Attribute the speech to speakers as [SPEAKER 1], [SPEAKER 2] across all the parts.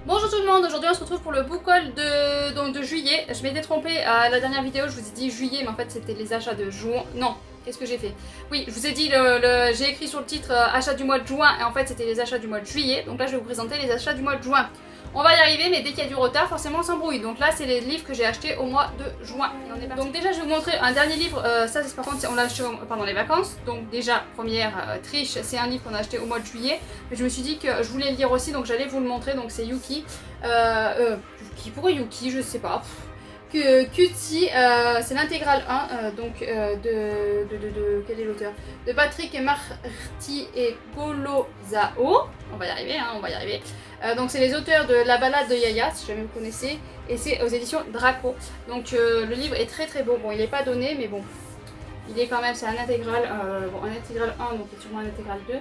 [SPEAKER 1] Bonjour tout le monde, aujourd'hui on se retrouve pour le book haul de juillet. Je m'étais trompée à la dernière vidéo, je vous ai dit juillet mais en fait c'était les achats de juin. Non, qu'est-ce que j'ai fait? Oui, je vous ai dit, j'ai écrit sur le titre achats du mois de juin et en fait c'était les achats du mois de juillet. Donc là je vais vous présenter les achats du mois de juin. On va y arriver mais dès qu'il y a du retard forcément on s'embrouille. Donc là c'est les livres que j'ai achetés au mois de juin. Et on est parti. Donc déjà je vais vous montrer un dernier livre, ça c'est par contre on l'a acheté pendant les vacances. Donc déjà première triche, c'est un livre qu'on a acheté au mois de juillet. Mais je me suis dit que je voulais le lire aussi donc j'allais vous le montrer. Donc c'est Yuki. Yuki, pourquoi Yuki? Je sais pas. Cutie, c'est l'intégrale 1 donc quel est l'auteur? De Patrick Marty et Golozao. On va y arriver, hein, on va y arriver. Donc c'est les auteurs de La Balade de Yaya, si jamais vous connaissez, et c'est aux éditions Draco. Donc le livre est très très beau. Bon, il n'est pas donné, mais bon, il est quand même, c'est un intégral, bon, un intégral 1, donc sûrement un intégral 2.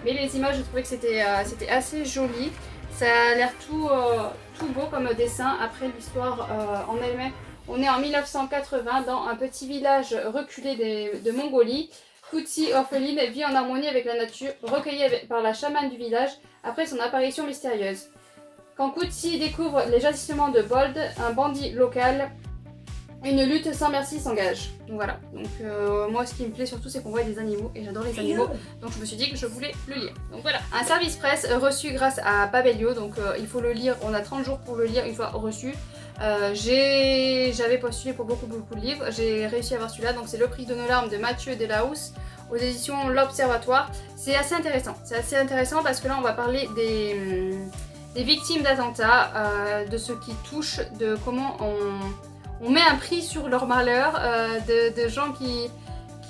[SPEAKER 1] Mais les images, je trouvais que c'était assez joli. Ça a l'air tout beau comme dessin. Après l'histoire en elle-même, on est en 1980 dans un petit village reculé de Mongolie. Kuti, orpheline, vit en harmonie avec la nature, recueillie par la chamane du village après son apparition mystérieuse. Quand Kuti découvre les jagissements de Bold, un bandit local, une lutte sans merci s'engage. Donc voilà. Donc moi ce qui me plaît surtout c'est qu'on voit des animaux et j'adore les animaux. Donc je me suis dit que je voulais le lire. Donc voilà. Un service presse reçu grâce à Babelio. Donc il faut le lire. On a 30 jours pour le lire une fois reçu. J'avais postulé pour beaucoup de livres. J'ai réussi à avoir celui-là. Donc c'est Le Prix de nos larmes de Mathieu Delahousse aux éditions L'Observatoire. C'est assez intéressant. C'est assez intéressant parce que là on va parler des victimes d'attentats, de ce qui touche, de comment on met un prix sur leur malheur, de gens qui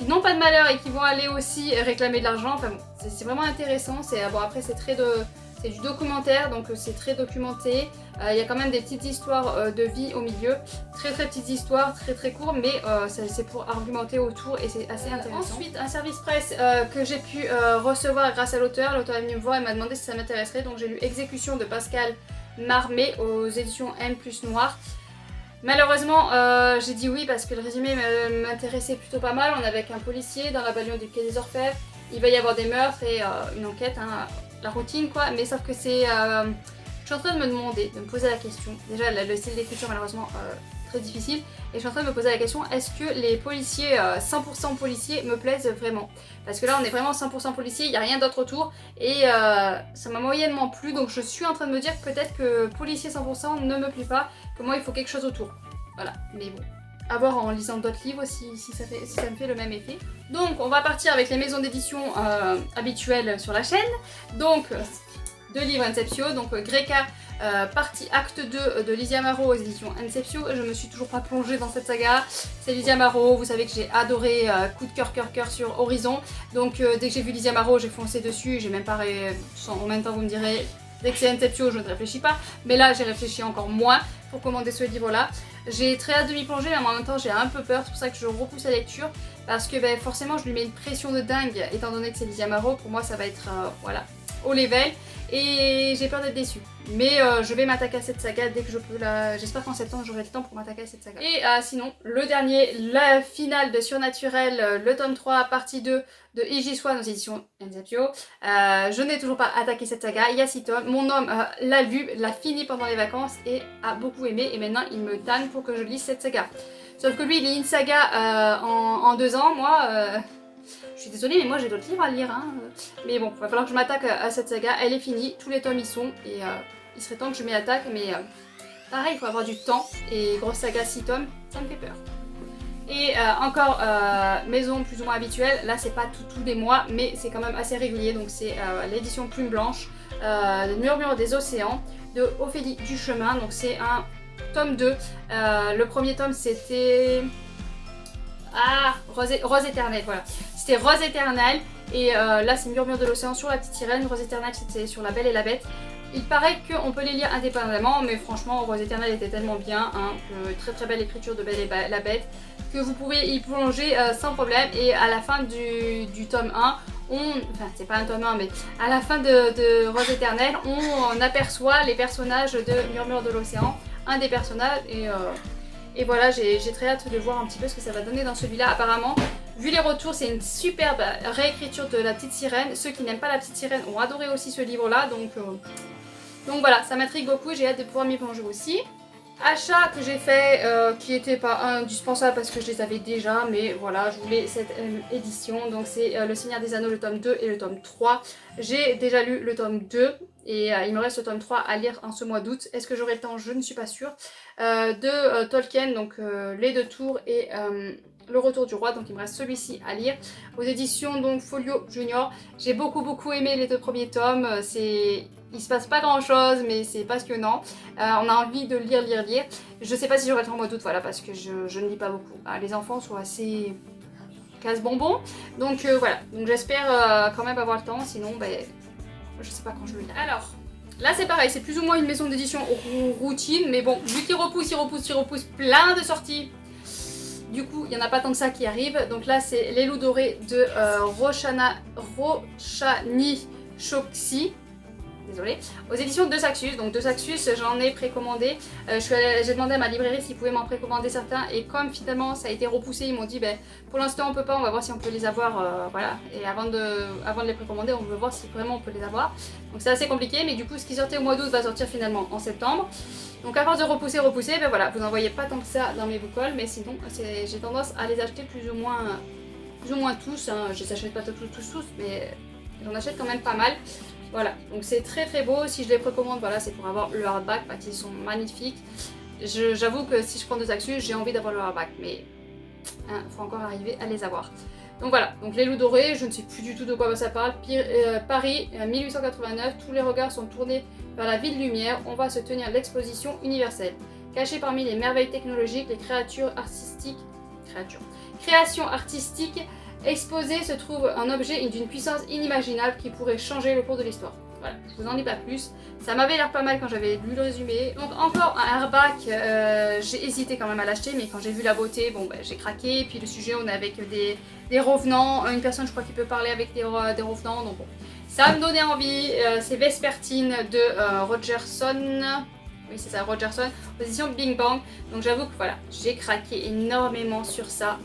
[SPEAKER 1] n'ont pas de malheur et qui vont aller aussi réclamer de l'argent. Enfin bon, c'est vraiment intéressant. Bon, après c'est du documentaire, donc c'est très documenté. Il y a quand même des petites histoires de vie au milieu. Très petites histoires, très courtes, mais c'est pour argumenter autour et c'est assez intéressant. Ensuite, un service presse que j'ai pu recevoir grâce à l'auteur. L'auteur est venu me voir et m'a demandé si ça m'intéresserait. Donc j'ai lu Exécution de Pascal Marmé aux éditions M+ Noir. Malheureusement, j'ai dit oui parce que le résumé m'intéressait plutôt pas mal. On est avec un policier dans la banlieue du Quai des Orfèvres. Il va y avoir des meurtres et une enquête, hein, la routine quoi. Mais sauf que c'est... je suis en train de me demander, de me poser la question. Déjà, le style d'écriture malheureusement très difficile. Et je suis en train de me poser la question, est-ce que les policiers, 100% policiers, me plaisent vraiment? Parce que là, on est vraiment 100% policiers, il n'y a rien d'autre autour. Et ça m'a moyennement plu. Donc je suis en train de me dire que peut-être que policier 100% ne me plaît pas. Que moi, il faut quelque chose autour. Voilà, mais bon. À voir en lisant d'autres livres si ça me fait le même effet. Donc on va partir avec les maisons d'édition habituelles sur la chaîne. Donc 2 livres Inceptio, donc Greca partie acte 2 de Lizzie Amaro aux éditions Inceptio. Je me suis toujours pas plongée dans cette saga. C'est Lizzie Amaro, vous savez que j'ai adoré coup de cœur sur Horizon. Donc dès que j'ai vu Lizzie Amaro, j'ai foncé dessus, j'ai même pas en même temps vous me direz, dès que c'est Inceptio, je ne réfléchis pas. Mais là j'ai réfléchi encore moins pour commander ce livre là. J'ai très hâte de m'y plonger, mais en même temps j'ai un peu peur, c'est pour ça que je repousse la lecture. Parce que forcément je lui mets une pression de dingue, étant donné que c'est Lizzie Amaro, pour moi ça va être voilà, au level. Et j'ai peur d'être déçue. Mais je vais m'attaquer à cette saga dès que je peux. J'espère qu'en septembre j'aurai le temps pour m'attaquer à cette saga. Et sinon, le dernier, la finale de Surnaturel, le tome 3, partie 2 de Iji Swan aux éditions Inceptio. Je n'ai toujours pas attaqué cette saga. Il y a 6 tomes. Mon homme l'a lu, l'a fini pendant les vacances et a beaucoup aimé. Et maintenant il me tanne pour que je lise cette saga. Sauf que lui il lit une saga en 2 ans. Moi... je suis désolée mais moi j'ai d'autres livres à lire hein. Mais bon, il va falloir que je m'attaque à cette saga, elle est finie, tous les tomes y sont et il serait temps que je m'y attaque mais pareil il faut avoir du temps et grosse saga 6 tomes, ça me fait peur. Et encore maison plus ou moins habituelle, là c'est pas tous les mois mais c'est quand même assez régulier donc c'est l'édition Plume Blanche, le Murmure des Océans de Ophélie Duchemin, donc c'est un tome 2, le premier tome c'était... Rose éternelle, voilà. C'était Rose éternelle et là c'est Murmure de l'océan sur la petite sirène. Rose éternelle c'était sur La Belle et la Bête. Il paraît qu'on peut les lire indépendamment, mais franchement Rose éternelle était tellement bien, hein, très belle écriture de Belle et la Bête, que vous pouvez y plonger sans problème. Et à la fin du tome 1, enfin c'est pas un tome 1 mais à la fin de Rose éternelle, on aperçoit les personnages de Murmure de l'océan, un des personnages Et voilà, j'ai très hâte de voir un petit peu ce que ça va donner dans celui-là. Apparemment, vu les retours, c'est une superbe réécriture de La Petite Sirène. Ceux qui n'aiment pas La Petite Sirène ont adoré aussi ce livre-là, donc voilà, ça m'intrigue beaucoup, j'ai hâte de pouvoir m'y plonger aussi. Achat que j'ai fait, qui n'était pas indispensable parce que je les avais déjà, mais voilà, je voulais cette édition. Donc c'est Le Seigneur des Anneaux, le tome 2 et le tome 3. J'ai déjà lu le tome 2 et il me reste le tome 3 à lire en ce mois d'août. Est-ce que j'aurai le temps? Je ne suis pas sûre. De Tolkien, donc Les Deux Tours et Le Retour du Roi, donc il me reste celui-ci à lire. Aux éditions donc Folio Junior. J'ai beaucoup aimé les 2 premiers tomes, il se passe pas grand chose, mais c'est passionnant. On a envie de lire. Je sais pas si j'aurai le temps au mois d'août, voilà, parce que je ne lis pas beaucoup. Les enfants sont assez casse-bonbons, donc voilà. Donc j'espère quand même avoir le temps, sinon, je sais pas quand je le lis. Alors, là c'est pareil, c'est plus ou moins une maison d'édition routine, mais bon, vu qu'il repousse plein de sorties, du coup, il n'y en a pas tant que ça qui arrive. Donc là, c'est Les Loups Dorés de Roshani Chokshi. Désolée, aux éditions de Saxus. Donc de Saxus, j'en ai précommandé. J'ai demandé à ma librairie s'ils pouvaient m'en précommander certains. Et comme finalement ça a été repoussé, ils m'ont dit pour l'instant on peut pas, on va voir si on peut les avoir. Voilà. Et avant de les précommander, on veut voir si vraiment on peut les avoir. Donc c'est assez compliqué, mais du coup ce qui sortait au mois d'août va sortir finalement en septembre. Donc à force de repousser, voilà, vous n'en voyez pas tant que ça dans mes boucoles, mais sinon j'ai tendance à les acheter plus ou moins tous. Hein. Je les achète pas tous, mais j'en achète quand même pas mal. Voilà, donc c'est très beau. Si je les précommande, voilà, c'est pour avoir le hardback parce qu'ils sont magnifiques. J'avoue que si je prends deux Axus, j'ai envie d'avoir le hardback, mais faut encore arriver à les avoir. Donc voilà, donc Les Loups Dorés, je ne sais plus du tout de quoi ça parle. Paris, 1889, tous les regards sont tournés vers la ville lumière. On va se tenir l'exposition universelle. Cachée parmi les merveilles technologiques, les créations artistiques exposées se trouve un objet d'une puissance inimaginable qui pourrait changer le cours de l'histoire. Voilà, je vous en dis pas plus. Ça m'avait l'air pas mal quand j'avais lu le résumé. Donc encore un hardback, j'ai hésité quand même à l'acheter, mais quand j'ai vu la beauté, j'ai craqué. Puis le sujet, on est avec des revenants, une personne je crois qui peut parler avec des revenants, donc bon. Ça me donnait envie, c'est Vespertine de Rogerson. Oui c'est ça, Rogerson, position Bing Bang. Donc j'avoue que voilà, j'ai craqué énormément sur ça.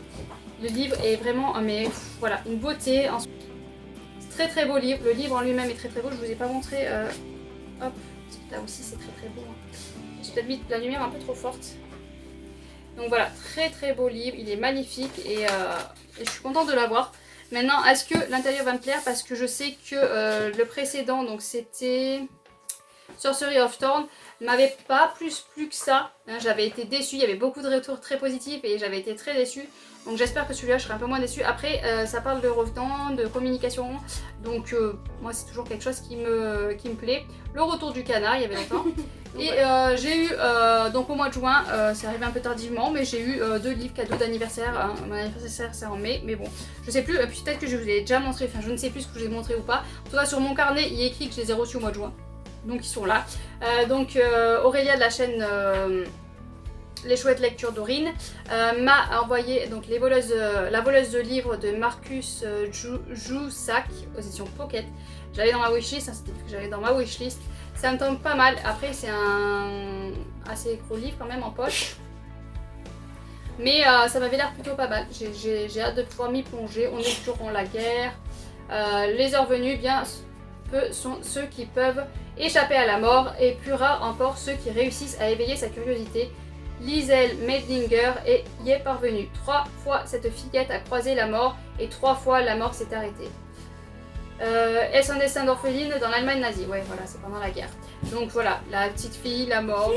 [SPEAKER 1] Le livre est vraiment, voilà, une beauté. C'est très beau livre, le livre en lui-même est très beau, je vous ai pas montré, hop, là aussi c'est très beau. Hein. J'ai peut-être mis la lumière un peu trop forte. Donc voilà, très beau livre, il est magnifique et je suis contente de l'avoir. Maintenant, est-ce que l'intérieur va me plaire? Parce que je sais que le précédent, donc c'était Sorcery of Thorn, m'avait pas plus plu que ça. Hein, j'avais été déçue, il y avait beaucoup de retours très positifs et j'avais été très déçue. Donc j'espère que celui-là je serai un peu moins déçue. Après ça parle de revenants, de communication. Donc moi c'est toujours quelque chose qui me plaît. Le retour du canard, il y avait longtemps. Et j'ai eu, donc au mois de juin, c'est arrivé un peu tardivement, mais j'ai eu 2 livres cadeaux d'anniversaire. Hein. Mon anniversaire c'est en mai, mais bon, je sais plus, peut-être que je vous ai déjà montré, enfin je ne sais plus ce que je vous ai montré ou pas. En tout cas sur mon carnet il est écrit que je les ai reçus au mois de juin. Donc ils sont là. Aurélia de la chaîne Les Chouettes Lectures d'Aurine m'a envoyé donc la voleuse de livres de Marcus Joussac aux éditions Pocket. J'avais dans ma wishlist, c'était que j'avais dans ma wishlist. Ça me tombe pas mal. Après c'est un assez gros livre quand même en poche. Mais ça m'avait l'air plutôt pas mal. J'ai hâte de pouvoir m'y plonger. On est toujours en la guerre. Les heures venues, bien peu sont ceux qui peuvent échapper à la mort et plus rares encore ceux qui réussissent à éveiller sa curiosité. Liesel Medlinger y est parvenue. 3 fois cette fillette a croisé la mort et 3 fois la mort s'est arrêtée. Est-ce un destin d'orpheline dans l'Allemagne nazie? Ouais, voilà, c'est pendant la guerre. Donc voilà, la petite fille, la mort.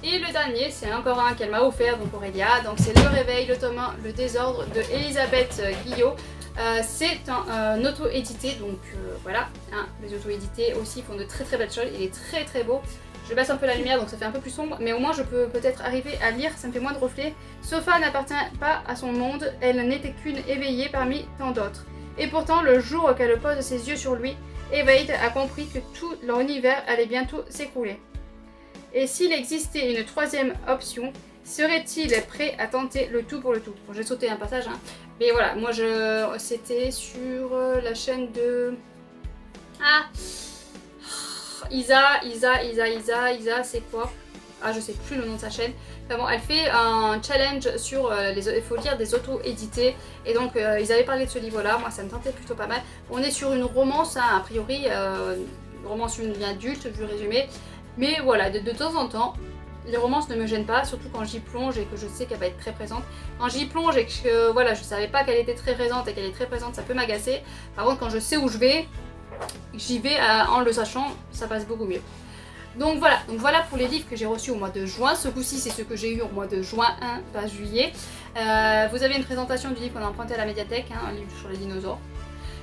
[SPEAKER 1] Et le dernier, c'est encore un qu'elle m'a offert, donc Aurélia. Donc c'est Le Réveil, le tome 1, le désordre de Elisabeth Guillot. C'est un auto-édité, donc voilà, hein, les auto-édités aussi font de très belles choses, il est très beau. Je baisse un peu la lumière donc ça fait un peu plus sombre, mais au moins je peux peut-être arriver à lire, ça me fait moins de reflets. Sophia n'appartient pas à son monde, elle n'était qu'une éveillée parmi tant d'autres. Et pourtant, le jour qu'elle pose ses yeux sur lui, Evaid a compris que tout leur univers allait bientôt s'écrouler. Et s'il existait une troisième option, serait-il prêt à tenter le tout pour le tout? Bon, j'ai sauté un passage, hein. Mais voilà, moi c'était sur la chaîne de... Ah Isa, c'est quoi? ah je sais plus le nom de sa chaîne. Enfin bon, elle fait un challenge sur il faut lire des auto-édités. Et donc ils avaient parlé de ce livre-là, moi ça me tentait plutôt pas mal. On est sur une romance, hein, a priori, une romance une vie adulte vu le résumé. Mais voilà, de temps en temps, les romances ne me gênent pas, surtout quand j'y plonge et que je sais qu'elle va être très présente. Quand j'y plonge et que voilà, je savais pas qu'elle était très présente et qu'elle est très présente, ça peut m'agacer. Par contre, quand je sais où je vais, j'y vais en le sachant, ça passe beaucoup mieux. Donc voilà pour les livres que j'ai reçus au mois de juin. Ce coup-ci, c'est ce que j'ai eu au mois de juin 1, pas juillet. Vous avez une présentation du livre qu'on a emprunté à la médiathèque, hein, un livre sur les dinosaures.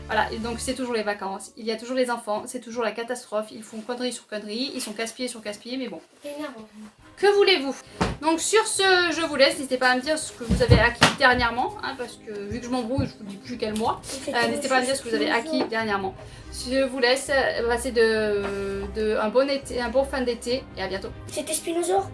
[SPEAKER 1] Voilà, et donc c'est toujours les vacances, il y a toujours les enfants, c'est toujours la catastrophe, ils font conneries sur conneries, ils sont casse-pieds sur casse-pieds, mais bon. Que voulez-vous? Donc sur ce, je vous laisse, n'hésitez pas à me dire ce que vous avez acquis dernièrement, hein, parce que vu que je m'embrouille, je vous dis plus quel mois, n'hésitez pas à me dire ce que vous avez acquis dernièrement. Je vous laisse passer un bon fin d'été et à bientôt.
[SPEAKER 2] C'était Spinosaure.